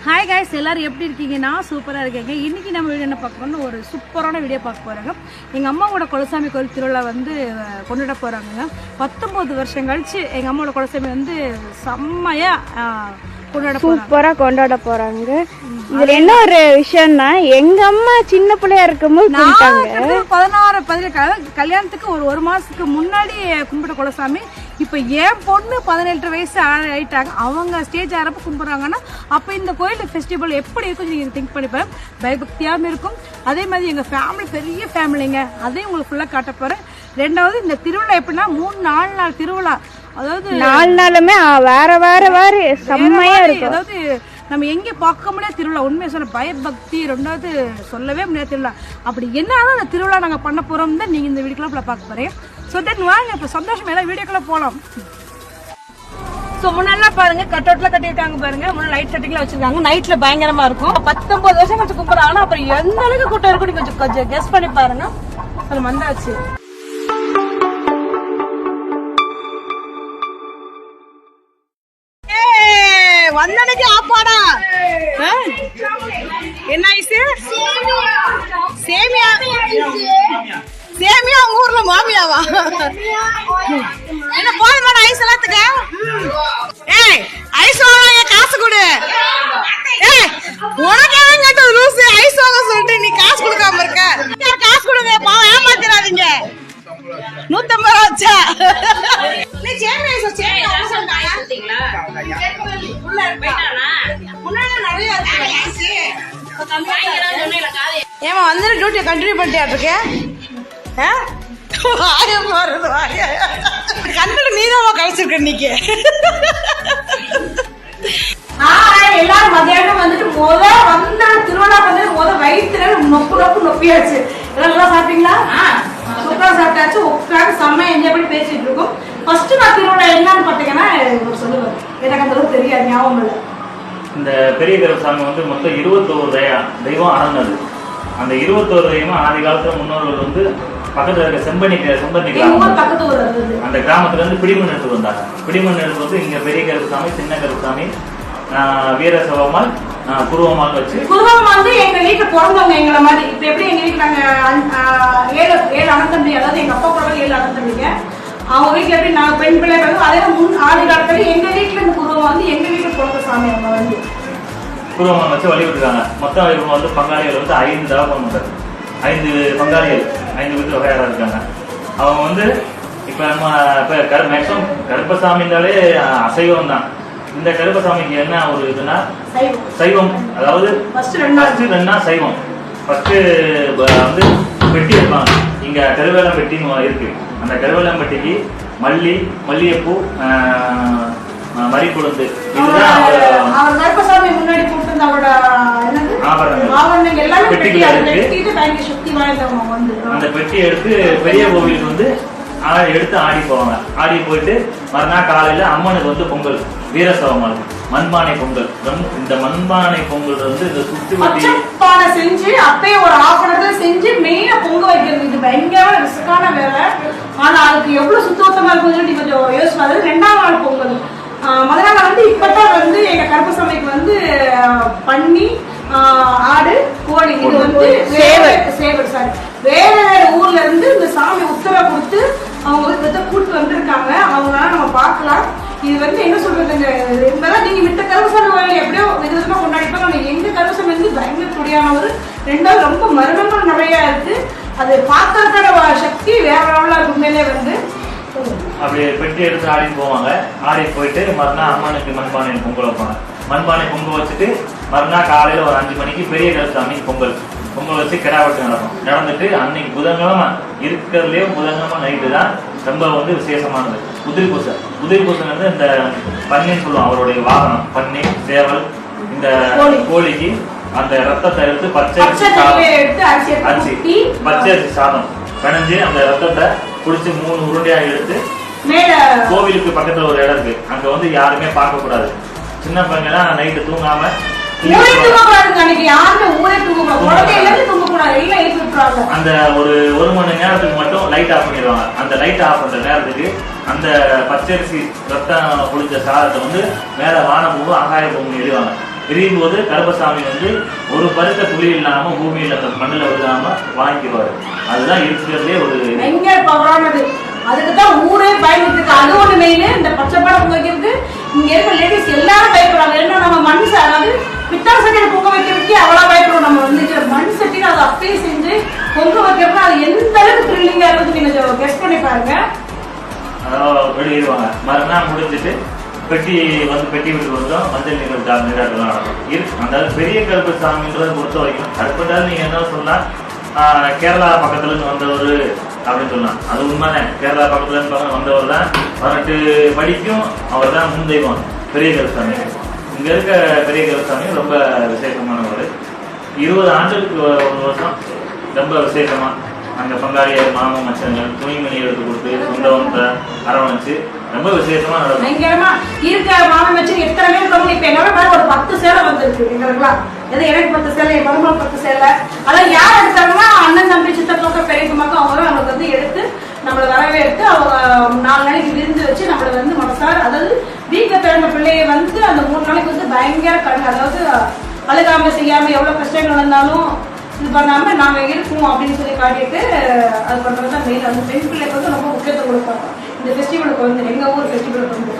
Hi guys, எல்லாரும் எப்படி இருக்கீங்க? நான் சூப்பராக இருக்கேங்க. இன்றைக்கி நம்ம வீடியோ என்ன பார்க்க போகிறோம்னா ஒரு சூப்பரான வீடியோ பார்க்க போகிறாங்க. எங்கள் அம்மாவோட குலசாமி கோயில் திருவிழா வந்து கொண்டாட போகிறாங்க. 19 வருஷம் கழிச்சு எங்கள் அம்மாவோட குலசாமி வந்து செம்மையாக சூப்பராக கொண்டாட போகிறாங்க. இதுல என்ன ஒரு விஷயம்னா, எங்க அம்மா சின்ன பிள்ளையா இருக்கும்போது 16-17 கல்யாணத்துக்கு ஒரு மாசத்துக்கு முன்னாடி கும்பிட்ட குலசாமி இப்ப என் பொண்ணு 17 வயசு ஆயிட்டாங்க. அவங்க ஸ்டேஜ் ஆறப்ப கும்பிடுறாங்கன்னா அப்ப இந்த கோயில் ஃபெஸ்டிவல் எப்படி இருக்கும் நீங்க திங்க் பண்ணி பாருங்க. பயபக்தியாகவும் இருக்கும். அதே மாதிரி எங்க ஃபேமிலி பெரிய ஃபேமிலிங்க, அதையும் உங்களுக்கு ஃபுல்லா காட்ட போறேன். ரெண்டாவது இந்த திருவிழா எப்படின்னா 3-4 நாள் திருவிழா, அதாவது 4 நாளுமே வேற வேற வேற செம்மையா இருக்கும். அதாவது நம்ம எங்கே பார்க்க முடியாது திருவிழா. உண்மையை சொல்ல பயபக்தி, ரெண்டாவது சொல்லவே முடியாது திருவிழா. அப்படி என்னதான் அந்த திருவிழா நாங்கள் பண்ண போகிறோம் தான் நீங்கள் இந்த வீடியோக்குள்ள பார்க்க போகிறேன். ஸோ தென் வாங்க இப்போ சந்தோஷம் எல்லாம் வீடியோக்குள்ள போகலாம். ஸோ முன்னெல்லாம் பாருங்க கட் அவுட்ல கட்டிவிட்டாங்க பாருங்க. முன்னாடி லைட் செட்டிங்ல வச்சிருக்காங்க. நைட்ல பயங்கரமா இருக்கும். 19 வருஷம் கொஞ்சம் கும்பிடுறாங்கன்னா அப்புறம் எந்த அளவுக்கு கூட்டம் இருக்கும் கொஞ்சம் கெஸ் பண்ணி பாருங்க. அது வந்தாச்சு. வந்தனைக்கு ஆப்பாடா என்ன ஐஸ்? சேமியா. சேமியா உங்க ஊர்ல மாமியாவா? என்ன போதுமான ஐஸ் எல்லாத்துக்கு? ஏய் ஐஸ் வாங்க, காசு கொடு. ஏய் உனக்கு எவன் கேட்டது லூசு? ஐஸ் வாங்க சொல்லிட்டு நீ காசு கொடுக்காம இருக்க. காசு கொடுங்க, பாவம் ஏமாத்திராதீங்க. 150 ரூபா வச்சா நீ சேமியா ஐஸ் சேமியா சொல்லிட்டீங்களா? ஏமா வந்து டியூட்டியை கண்டினியூ பண்ணிட்டியா? கண்டிப்பா நீதான் கழிச்சிருக்க இன்னைக்கு. எல்லாரும் மத்தியானம் வந்துட்டு வந்த திருவிழா வந்து வயிற்றுல நொப்பியாச்சு. எல்லாம் சாப்பிட்டீங்களா? சூப்பரா சாப்பிட்டாச்சு. உட்காந்து செம்ம என்ஜாய் பண்ணி பேசிட்டு இருக்கோம். ஃபர்ஸ்ட் நான் திருவிழா என்னன்னு பாத்தீங்கன்னா சொல்லுவேன், எனக்கு அந்த அளவுக்கு தெரியாது, ஞாபகம் இல்லை. இந்த பெரிய கருப்பசாமி வந்து மொத்தம் 21 தெய்வம் அறந்தது. அந்த 21 தெய்வம் ஆதி காலத்துல முன்னோர்கள் வந்து பக்கத்துல இருக்க செம்பனி அந்த கிராமத்துல இருந்து பிடிமண் எடுத்து வந்தாங்க. பிடிமண் எடுத்து வந்து இங்க பெரிய கருப்பசாமி, சின்ன கருப்பசாமி, வீரசவமால், குருவமால் வச்சு. குருவம் வந்து எங்க வீட்டுல பிறந்தவங்க எங்களை மாதிரி. இப்ப எப்படி எங்க வீட்டுல நாங்க 7 அண்ணன், அதாவது எங்க அப்பா கூட 7 அண்ணன். அவங்க வீட்டுல எப்படி நாங்க பெண் பிள்ளைகள், அதே ஆதி காலத்துல எங்க வீட்டுல இந்த குருவம் வந்து எங்க வீட்டுல பிறந்த சாமி. அவங்க வந்து குருவம் வச்சு வழிபட்டுருக்காங்க. மொத்தம் இவங்க வந்து பங்காளிகள் வந்து 5 தவப்பம் பண்றாங்க. 5 பங்காளிகள் 5 வீட்டு வகையாரா இருக்காங்க. அவங்க வந்து இப்ப நம்ம மேக்சிமம் கருப்பசாமின்னாலே அசைவம் தான். இந்த கருப்பசாமிக்கு என்ன ஒரு இதுன்னா சைவம். அதாவது ஃபர்ஸ்ட் 2 சைவம். ஃபர்ஸ்ட் வந்து பெட்டி வைப்பாங்க. இங்க கருவேலம் பெட்டின்னு இருக்கு. அந்த கருவேலம் பெட்டிக்கு மல்லிகைப்பூ, மறிக்குழுந்து, இதுதான் கருப்பசாமி முன்னாடி போட்டு ஆபரணங்கள் பெட்டிக்குள்ள இருக்கு. அந்த பெட்டி எடுத்து பெரிய கோவிலுக்கு வந்து எடுத்து ஆடி போவாங்க. ஆடி போயிட்டு மறுநாள் காலையில அம்மனுக்கு வந்து பொங்கல், வீரசவமால் மண்பானை பொங்கல். இந்த மண்பானை பொங்கல் வந்து இந்த சுத்தி பானை செஞ்சு அப்பயே ஒரு ஆபரணத்தை செஞ்சு மெயினா பொங்க வைக்கிறது. இது பயங்கர ரிஸ்கான வேலை. ஆனா அதுக்கு எவ்வளவு சுத்தமா இருக்கும் கொஞ்சம் யோசிச்சு. 2ஆம் நாள் பொங்கல். முதல் நாள் வந்து இப்பதான் வந்து எங்க கருப்பசாமிக்கு வந்து பண்ணி ஆடு, கோழி, இது வந்து சேவர் சாரி வேற வேற ஊர்ல இருந்து இந்த சாமி உத்தரவு கொடுத்து அவங்க கூட்டு வந்திருக்காங்க. அவங்களால நம்ம பார்க்கலாம். இது வந்து என்ன சொல்றதுங்க, நீங்க மித்த கருப்பசாமி கோயில் எப்படியோ விதமா கொண்டாடிப்பாங்க. நம்ம எங்க கருப்பசாமி வந்து பயங்கர துடியானவர். 2வது ரொம்ப மர்மங்கள் நிறைய இருக்கு. அது பார்க்கறதுக்கான சக்தி வேற லெவலா இருக்கு உண்மையிலே வந்து. அப்படி பெட்டி எடுத்து ஆடி போவாங்க. ஆடி போயிட்டு மறுநாள் அம்மனுக்கு மண்பானை பொங்கல் வைப்பாங்க. மண்பானை பொங்கல் வச்சுட்டு மறுநாள் காலையில ஒரு 5 மணிக்கு பெரிய கருப்பசாமி பொங்கல் வச்சு கிடாவட்டு நடந்துட்டு அன்னைக்கு புதன்கிழமை இருக்கிறதுலயே புதன்கிழமை நைட்டு தான் ரொம்ப வந்து விசேஷமானது. உதிரி பூசை வந்து இந்த பன்னின்னு சொல்லுவோம். அவருடைய வாகனம் பன்னி, சேவல். இந்த கோழிக்கு அந்த ரத்தத்தை எடுத்து பச்சை அரிசி சாதம் கணிஞ்சு அந்த ரத்தத்தை குடிச்சு 3 உருண்டையா எடுத்து கோவிலுக்கு பக்கத்துல ஒரு இடம் இருக்கு. அங்க வந்து யாருமே பார்க்க கூடாது. சின்ன பையன் நைட்டு தூங்காம அந்த ஒரு மணி நேரத்துக்கு மட்டும் லைட் ஆஃப் பண்ணிடுவாங்க. அந்த லைட் ஆஃப் பண்ற நேரத்துக்கு அந்த பச்சரிசி ரத்தம் குளிச்ச சாதத்தை வந்து மேல வானப்பூவும் ஆகாய பூவும் எழுவாங்க. எரியும் போது கருப்பசாமி வந்து ஒரு பருத்த துளி இல்லாம பூமியில அந்த மண்ணில் விழுகாம வாங்கிக்குவாரு. அதுதான் இருக்கிறதுலே ஒரு பவரானது. அதுக்குதான் ஊரே பயந்துட்டு அது ஒண்ணு மெயின். இந்த பச்சை படம் வைக்கிறது இங்க இருக்க லேடிஸ் எல்லாரும் பயப்படுறாங்க. ஏன்னா நம்ம மண் அதாவது பித்தளை சட்டியில பொங்க வைக்கிறதுக்கே அவ்வளவு பயப்படுறோம். நம்ம வந்து மண் சட்டியில அதை அப்படியே செஞ்சு பொங்க வைக்கிறதுனா அது எந்த அளவுக்கு த்ரில்லிங்கா இருக்குது நீங்க கெஸ்ட் பண்ணி பாருங்க. வெளியிடுவாங்க. மறுநாள் முடிஞ்சிட்டு பெட்டி வீட்டுக்கு வந்தோம். மஞ்சள் நீராட்டெல்லாம் நடக்கும். அந்த பெரிய கருப்பசாமின்றதை பொறுத்த வரைக்கும் கருப்பட்டாலும் நீங்க என்ன சொல்லலாம், கேரளா பக்கத்துல இருந்து வந்தவர் அப்படின்னு சொல்லலாம். அது உண்மைதான். கேரளா பக்கத்துல இருந்து வந்தவர் தான். 18 படிக்கும் அவர் தான் முன்தெய்வம் பெரிய கருப்பசாமி. இங்க இருக்க பெரிய கருப்பசாமி ரொம்ப விசேஷமானவர். 20 ஆண்டுகளுக்கு ஒரு வருஷம் ரொம்ப விசேஷமா அங்க பங்காளியர் மாமன் மச்சங்கள் துணிமணி எடுத்து கொடுத்து சொந்தவங்க அரவணைச்சு ரொம்ப விசேஷமா நடக்கும். பயங்கரமா இருக்க மாமன் மச்சன் எத்தனை பேர் இருக்கணும். இப்ப என்னோட மாதிரி ஒரு 10 சேலை வந்துருக்கு எங்களுக்குலாம். எனக்கு 10 சேலை, என் மருமகள் 10 சேலை. அதான் யார் எடுத்தாங்கன்னா அண்ணன் தம்பி சித்தப்பாக்க பெரியமாக்க அவங்க தான் நம்மளுக்கு வந்து எடுத்து நம்மளை வரவேற்று அவங்க 4 நாளைக்கு விருந்து வச்சு நம்மளை வந்து மனசார அதாவது வீட்டுல பிறந்த பிள்ளைய வந்து அந்த 3 நாளைக்கு வந்து பயங்கர அதாவது அழுகாம செய்யாம எவ்வளவு கஷ்டங்கள் வந்தாலும் இது பண்ணாம நாம இருக்கோம் அப்படின்னு சொல்லி காட்டிட்டு அது பண்றதுதான் மெயின். அந்த பெண் பிள்ளைக்கு வந்து ரொம்ப முக்கியத்துவம் கொடுப்பாங்க இந்த ஃபெஸ்டிவலுக்கு வந்து, எங்க ஊர் ஃபெஸ்டிவலுக்கு வந்து.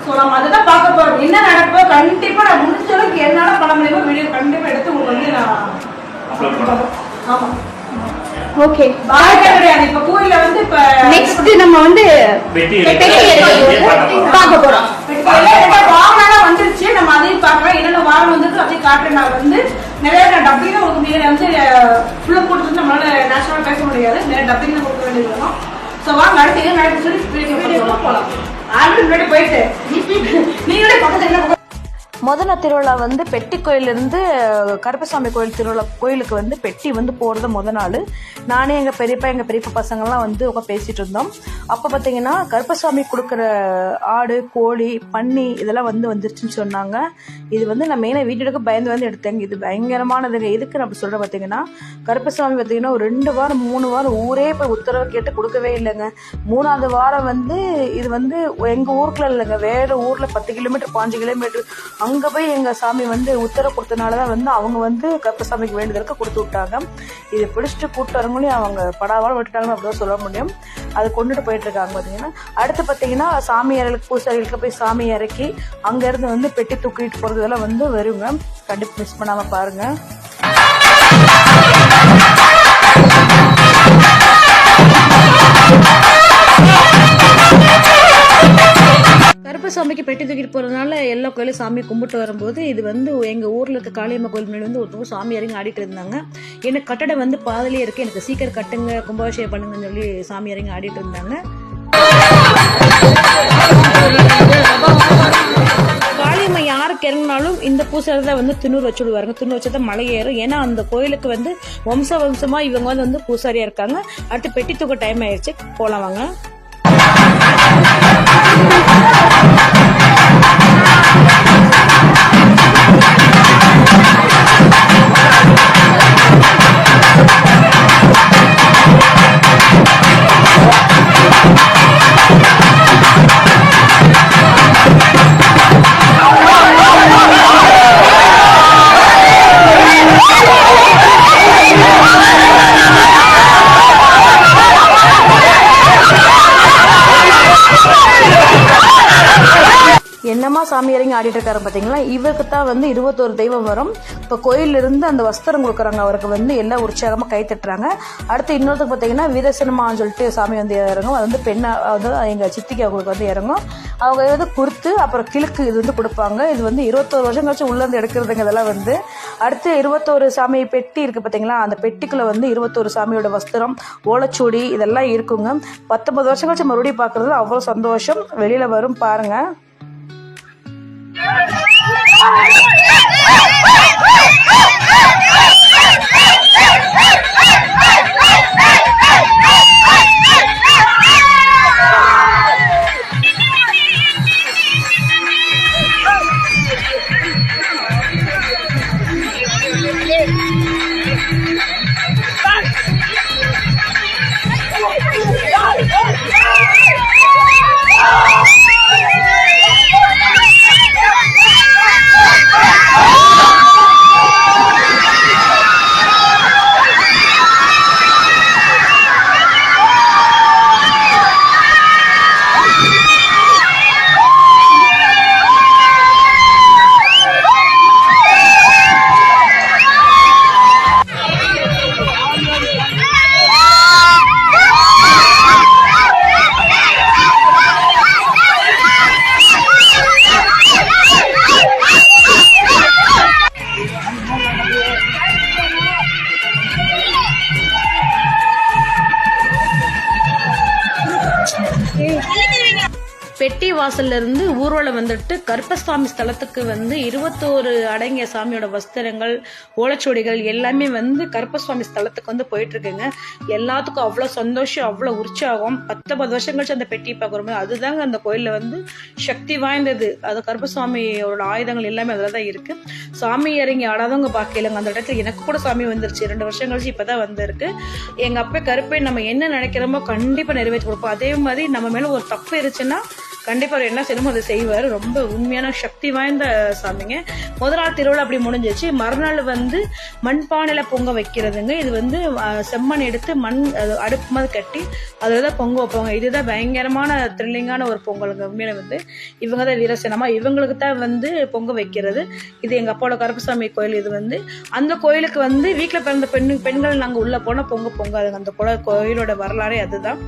ஸோ நம்ம அதுதான் பார்க்க போறோம். என்ன நடப்போ கண்டிப்பா நான் முடிஞ்ச அளவுக்கு என்னால பண்ண முடியுமோ வீடியோ கண்டிப்பா எடுத்து உங்களுக்கு வந்து நான் ஆமா ஓகே பாய் கிடையாது. இப்ப கோயில வந்து இப்ப நெக்ஸ்ட் நம்ம வந்து பார்க்க போறோம். வாகனம் வந்துருச்சு, நம்ம அதையும் பார்க்கலாம். என்னென்ன வாகனம் வந்துருக்கு அதையும் காட்டுறேன். நான் வந்து நிறைய டப்பிங் உங்களுக்கு நீங்க வந்து ஃபுல்லா போட்டு நம்மளால நேச்சுரலா பேச முடியாது. நிறைய டப்பிங் கொடுக்க வேண்டியது இருக்கும். ஸோ வாங்க அடுத்து என்ன நடக்குன்னு சொல்லி போகலாம். ஆல்ரெடி முன்னாடி போயிட்டு நீங்களே பக்கத்துல முதல்ல திருவிழா வந்து பெட்டி கோயிலிருந்து கருப்பசாமி கோயிலுக்கு வந்து பெட்டி வந்து போகிறது நாள். நானே எங்கள் பெரியப்பா பசங்கள்லாம் வந்து பேசிகிட்டு இருந்தோம். அப்போ பார்த்தீங்கன்னா கருப்பசாமி கொடுக்குற ஆடு கோழி பன்னி இதெல்லாம் வந்துருச்சுன்னு சொன்னாங்க. இது வந்து நான் மெயினாக வீட்டுக்கு பயந்து எடுத்தேங்க. இது பயங்கரமானதுங்க. எதுக்கு நான் அப்படி சொல்கிறேன் பார்த்தீங்கன்னா, கருப்பசாமி பார்த்தீங்கன்னா ஒரு 2 வாரம் 3 வாரம் ஊரே போய் உத்தரவு கேட்டு கொடுக்கவே இல்லைங்க. 3ஆவது வாரம் வந்து இது வந்து எங்கள் ஊருக்குள்ள இல்லைங்க, வேறு ஊரில் 10 கிலோமீட்டர் 5 கிலோமீட்டர் அங்கே போய் எங்கள் சாமி வந்து உத்தரவு கொடுத்தனால தான் வந்து அவங்க வந்து கருப்பசாமிக்கு வேண்டுதலுக்கு கொடுத்து விட்டாங்க. இதை பிடிச்சிட்டு கூப்பிட்டு வரவங்களையும் அவங்க படாவால் விட்டுட்டாங்கன்னு அப்படிதான் சொல்ல முடியும். அதை கொண்டுட்டு போயிட்டு இருக்காங்க. பார்த்தீங்கன்னா அடுத்து பார்த்தீங்கன்னா சாமியார்களுக்கு பூசாரிகளுக்கு போய் சாமி இறக்கி அங்கேருந்து வந்து பெட்டி தூக்கிட்டு போகிறதெல்லாம் வந்து வருங்க. கண்டிப்பாக மிஸ் பண்ணாமல் பாருங்கள். கருப்பசாமிக்கு பெட்டி தூக்கிட்டு போறதுனால எல்லா கோயிலும் சாமி கும்பிட்டு வரும்போது இது வந்து எங்க ஊர்ல இருக்க காளியம்மா கோயில் முன்னாடி வந்து ஒருத்தவங்க சாமி இறங்கி ஆடிட்டு இருந்தாங்க. எனக்கு கட்டடம் வந்து பாதிலே இருக்கு, எனக்கு சீக்கிரம் கட்டுங்க கும்பாபிஷேகம் பண்ணுங்கன்னு சொல்லி சாமி இறங்கி ஆடிட்டு இருந்தாங்க. காளியம்மா யாருக்கு இறங்கினாலும் இந்த பூசாரி தான் வந்து திண்ணூர் வச்சு விடுவாங்க. திண்ணூர் வச்சுதான் மலை ஏறும். ஏன்னா அந்த கோயிலுக்கு வந்து வம்சமா இவங்க வந்து பூசாரியா இருக்காங்க. அடுத்து பெட்டி தூக்க டைம் ஆயிடுச்சு, போலாம் வாங்க. என்னமா சாமி இறங்கி ஆடிட்டு இருக்காரு பார்த்தீங்களா. இவருக்கு தான் வந்து 21 தெய்வம் வரும். இப்போ கோயிலிருந்து அந்த வஸ்திரம் கொடுக்குறாங்க அவருக்கு வந்து எல்லாம் உற்சாகமாக கை தட்டுறாங்க. அடுத்து இன்னொருத்துக்கு பார்த்தீங்கன்னா வீரசினமான்னு சொல்லிட்டு சாமி வந்து இறங்கும். அது வந்து பெண்ணா வந்து எங்கள் சித்திக்கு அவங்களுக்கு வந்து இறங்கும். அவங்க வந்து குறுத்து அப்புறம் கிழக்கு இது வந்து கொடுப்பாங்க. இது வந்து 21 வருஷம் கழிச்சு உள்ளேருந்து எடுக்கிறதுங்க. இதெல்லாம் வந்து அடுத்து 21 சாமி பெட்டி இருக்குது பார்த்தீங்களா. அந்த பெட்டிக்குள்ளே வந்து 21 சாமியோட வஸ்திரம் ஓலைச்சூடி இதெல்லாம் இருக்குங்க. 19 வருஷம் கழிச்சு மறுபடியும் பார்க்குறது அவ்வளோ சந்தோஷம். வெளியில் வரும் பாருங்கள். வாசல்ல இருந்து ஊர்வலம் வந்துட்டு கருப்பசாமி ஸ்தலத்துக்கு வந்து 21 அடங்கிய சாமியோட வஸ்திரங்கள், ஓலைச்சுவடிகள் எல்லாமே வந்து கருப்பசாமி ஸ்தலத்துக்கு வந்து போயிட்டு இருக்குங்க. எல்லாத்துக்கும் அவ்வளோ சந்தோஷம், அவ்வளோ உற்சாகம். 10 வருஷம் கழிச்சு அந்த பெட்டி பார்க்குறோமே, அதுதாங்க அந்த கோயிலில் வந்து சக்தி வாய்ந்தது. அது கருப்பசாமியோட ஆயுதங்கள் எல்லாமே அதில் தான் இருக்கு. சாமி இறங்கி ஆடாதவங்க பார்க்கலங்க. அந்த இடத்துல எனக்கு கூட சாமி வந்துருச்சு, 2 வருஷம் கழிச்சு இப்பதான் வந்திருக்கு. எங்க அப்பா கருப்பை நம்ம என்ன நினைக்கிறோமோ கண்டிப்பா நிறைவேற்றி கொடுப்போம். அதே மாதிரி நம்ம மேல ஒரு தப்பு இருந்துச்சுன்னா கண்டிப்பா அவர் என்ன செய்யணுமோ அதை செய்வார். ரொம்ப உண்மையான சக்தி வாய்ந்த சாமிங்க. முதல் நாள் திருவிழா அப்படி முடிஞ்சிச்சு. மறுநாள் வந்து மண்பானையில பொங்க வைக்கிறதுங்க. இது வந்து செம்மண் எடுத்து மண் அடுப்பு மாதிரி கட்டி அதுலதான் பொங்க வைப்பாங்க. இதுதான் பயங்கரமான த்ரில்லிங்கான ஒரு பொங்கலுங்க. உண்மையில வந்து இவங்க தான் வீரசேனமா, இவங்களுக்கு தான் வந்து பொங்க வைக்கிறது. இது எங்க அப்பாவோட கருப்பசாமி கோயில். இது வந்து அந்த கோயிலுக்கு வந்து வீட்டுல பிறந்த பெண்கள் நாங்க உள்ள போனா பொங்காதுங்க. அந்த கோயிலோட வரலாறே அதுதான்.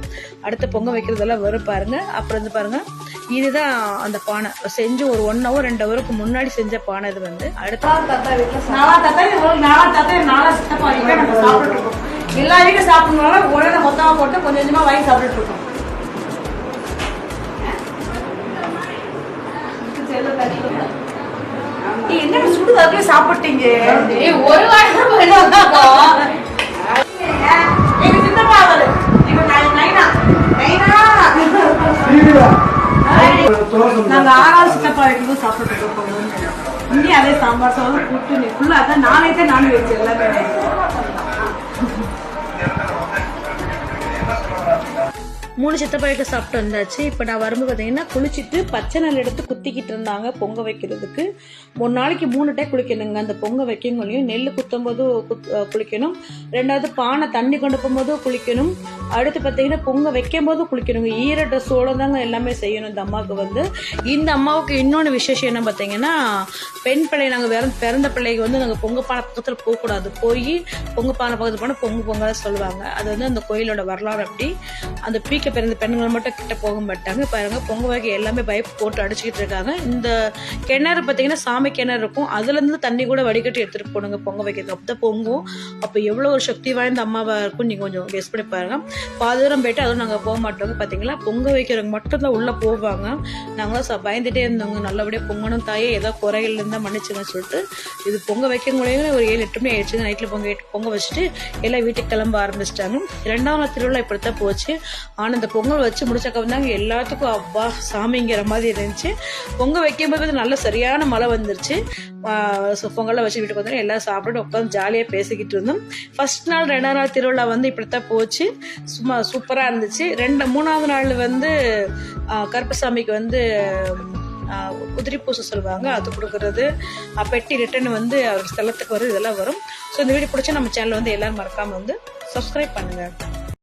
அடுத்த பொங்க வைக்கிறதெல்லாம் வரும் பாருங்க. அப்புறம் வந்து பாருங்க, இதுதான் அந்த பானை செஞ்சு ஒரு 1 hour 2 hourக்கு முன்னாடி செஞ்ச பானை. இது வந்து அடுத்த எல்லா வீட்டும் சாப்பிடணும். உடனே மொத்தமா போட்டு கொஞ்சம் கொஞ்சமா வாங்கி சாப்பிட்டு இருக்கோம். என்ன சுடு அதுக்குள்ள சாப்பிட்டீங்க? ஒரு வாரம் எங்க சித்தப்பா அவரு எங்க நைனா நாங்க 6வது சித்தப்பா வீட்டுக்கு சாப்பிட்டு இருக்கோம். இன்னும் அதே சாம்பார் சாதம் கூட்டு ஃபுல்லா அதான் நானே நான்வெஜ் எல்லாமே. 3 சித்தப்பாய்க்கு சாப்பிட்டு வந்தாச்சு. இப்போ நான் வரும்போது பார்த்தீங்கன்னா குளிச்சுட்டு பச்சை நெல் எடுத்து குத்திக்கிட்டு இருந்தாங்க பொங்க வைக்கிறதுக்கு. 1 நாளைக்கு 3 டைம் குளிக்கணுங்க. அந்த பொங்க வைக்கங்களையும் நெல் குத்தும் போது குளிக்கணும். 2வது பானை தண்ணி கொண்டு போகும்போது குளிக்கணும். அடுத்து பார்த்தீங்கன்னா பொங்க வைக்கும் போது குளிக்கணுங்க. ஈர ட்ரெஸ்ஸோட தாங்க எல்லாமே செய்யணும் இந்த அம்மாவுக்கு வந்து. இந்த அம்மாவுக்கு இன்னொன்று விசேஷம் என்ன பார்த்தீங்கன்னா, பெண் பிள்ளை நாங்கள் பிறந்த பிள்ளைக்கு வந்து நாங்கள் பொங்க பானை பக்கத்தில் போகக்கூடாது. போய் பொங்க பானை பக்கத்தில் போனால் பொங்க சொல்லுவாங்க. அது வந்து அந்த கோயிலோட வரலாறு. அப்படி அந்த பீக்க பிறந்த பெண்கள் மட்டும் கிட்ட போக மாட்டாங்க. பாருங்க பொங்க வைக்க எல்லாமே பைப் போட்டு அடிச்சுக்கிட்டு இருக்காங்க. இந்த கிணறு பார்த்தீங்கன்னா சாமி கிணறு இருக்கும். அதுல இருந்து தண்ணி கூட வடிகட்டி எடுத்துட்டு போடுங்க பொங்க வைக்கிறது. அப்பதான் பொங்கும். அப்ப எவ்வளவு ஒரு சக்தி வாய்ந்த அம்மாவா இருக்கும் நீங்க கொஞ்சம் கெஸ் பண்ணி பாருங்க. பாதுகாரம் போயிட்டு அதுவும் நாங்க போக மாட்டோங்க. பாத்தீங்களா பொங்க வைக்கிறவங்க மட்டும் தான் உள்ள போவாங்க. நாங்களும் பயந்துட்டே இருந்தவங்க, நல்லபடியா பொங்கணும் தாயே, ஏதோ குறைகள் இருந்தா மன்னிச்சுங்கன்னு சொல்லிட்டு. இது பொங்க வைக்க முடியும் ஒரு 7-8 மணி ஆயிடுச்சு. நைட்ல பொங்க வச்சுட்டு எல்லாம் வீட்டுக்கு கிளம்ப ஆரம்பிச்சிட்டாங்க. 2வது நாள் திருவிழா இப்படித்தான் போச்சு. ஆனா இந்த பொங்கல் வச்சு முடிச்சக்க வந்தாங்க எல்லாத்துக்கும் அப்பா சாமிங்கிற மாதிரி இருந்துச்சு. பொங்க வைக்கும்போது நல்ல சரியான மழை வந்துருச்சு. பொங்கல்லாம் வச்சு வீட்டுக்கு வந்தோம். எல்லாரும் சாப்பிட்டு உட்காந்து ஜாலியா பேசிக்கிட்டு இருந்தோம். ஃபர்ஸ்ட் நாள் 2வது நாள் திருவிழா வந்து இப்படித்தான் போச்சு. சும்மா சூப்பரா இருந்துச்சு. 3வது நாள் வந்து கருப்பசாமிக்கு வந்து குதிரை பூசை சொல்லுவாங்க, அது கொடுக்கறது. பெட்டி ரிட்டர்ன் வந்து அவர் ஸ்தலத்துக்கு வரும். இதெல்லாம் வரும். ஸோ இந்த வீடியோ பிடிச்சா நம்ம சேனல் வந்து எல்லாரும் மறக்காம வந்து சப்ஸ்கிரைப் பண்ணுங்க.